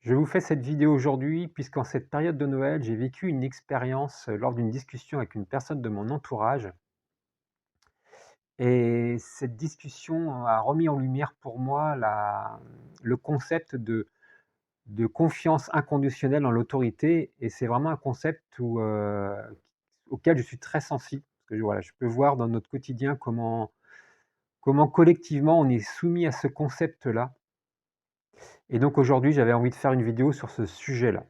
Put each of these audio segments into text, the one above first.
Je vous fais cette vidéo aujourd'hui puisqu'en cette période de Noël, j'ai vécu une expérience, lors d'une discussion avec une personne de mon entourage et cette discussion a remis en lumière pour moi le concept de confiance inconditionnelle en l'autorité et c'est vraiment un concept auquel je suis très sensible. Parce que voilà, je peux voir dans notre quotidien comment collectivement on est soumis à ce concept-là et donc aujourd'hui, j'avais envie de faire une vidéo sur ce sujet-là.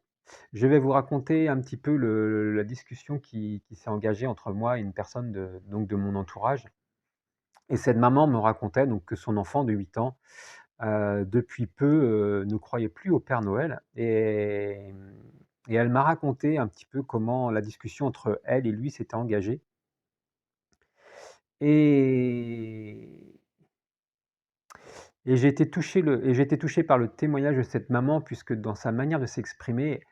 Je vais vous raconter un petit peu la discussion qui s'est engagée entre moi et une personne de mon entourage et cette maman me racontait donc que son enfant de 8 ans, depuis peu, ne croyait plus au Père Noël et elle m'a raconté un petit peu comment la discussion entre elle et lui s'était engagée et j'ai été touché par le témoignage de cette maman puisque dans sa manière de s'exprimer,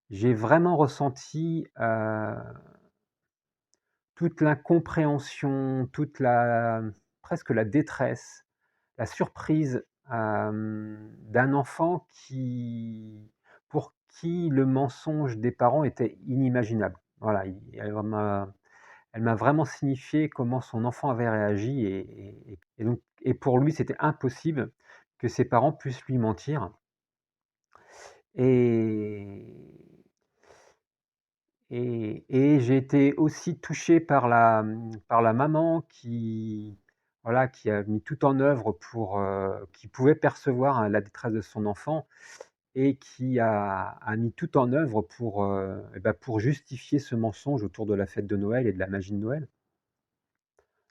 j'ai vraiment ressenti, toute l'incompréhension, toute la presque la détresse, la surprise, d'un enfant pour qui le mensonge des parents était inimaginable. Voilà, elle m'a vraiment signifié comment son enfant avait réagi et donc et pour lui, c'était impossible que ses parents puissent lui mentir et et j'ai été aussi touché par la maman qui, voilà, qui a mis tout en œuvre qui pouvait percevoir, la détresse de son enfant et qui a mis tout en œuvre pour justifier ce mensonge autour de la fête de Noël et de la magie de Noël.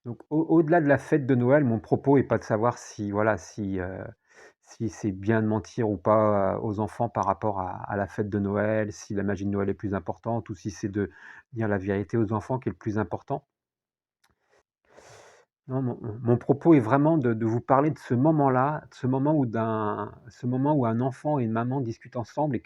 Donc au-delà de la fête de Noël, mon propos est pas de savoir si voilà, si c'est bien de mentir ou pas, aux enfants par rapport à la fête de Noël, si la magie de Noël est plus importante ou si c'est de dire la vérité aux enfants qui est le plus important. Non, mon propos est vraiment de vous parler de ce moment-là, de ce moment où un enfant et une maman discutent ensemble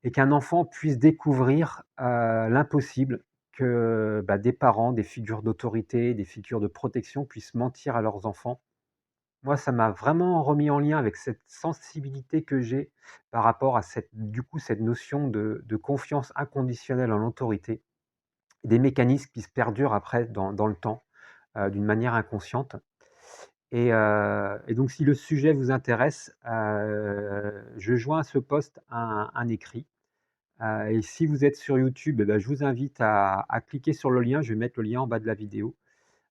et qu'un enfant puisse découvrir, l'impossible, que, des parents, des figures d'autorité, des figures de protection puissent mentir à leurs enfants. Moi, ça m'a vraiment remis en lien avec cette sensibilité que j'ai par rapport à cette notion de confiance inconditionnelle en l'autorité, des mécanismes qui se perdurent après dans le temps, d'une manière inconsciente et donc si le sujet vous intéresse, je joins à ce post un écrit. Et si vous êtes sur YouTube, je vous invite à cliquer sur le lien. Je vais mettre le lien en bas de la vidéo.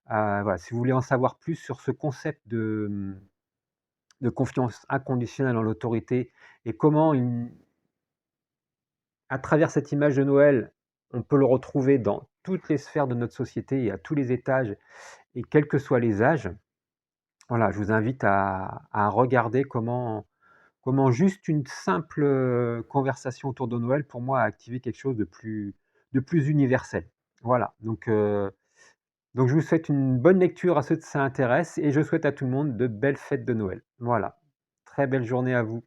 Voilà, si vous voulez en savoir plus sur ce concept de confiance inconditionnelle en l'autorité et comment à travers cette image de Noël, on peut le retrouver dans toutes les sphères de notre société et à tous les étages et quels que soient les âges. Voilà, je vous invite à regarder comment juste une simple, conversation autour de Noël, pour moi, a activé quelque chose de plus universel. Voilà, donc je vous souhaite une bonne lecture à ceux que ça intéresse et je souhaite à tout le monde de belles fêtes de Noël. Voilà, très belle journée à vous.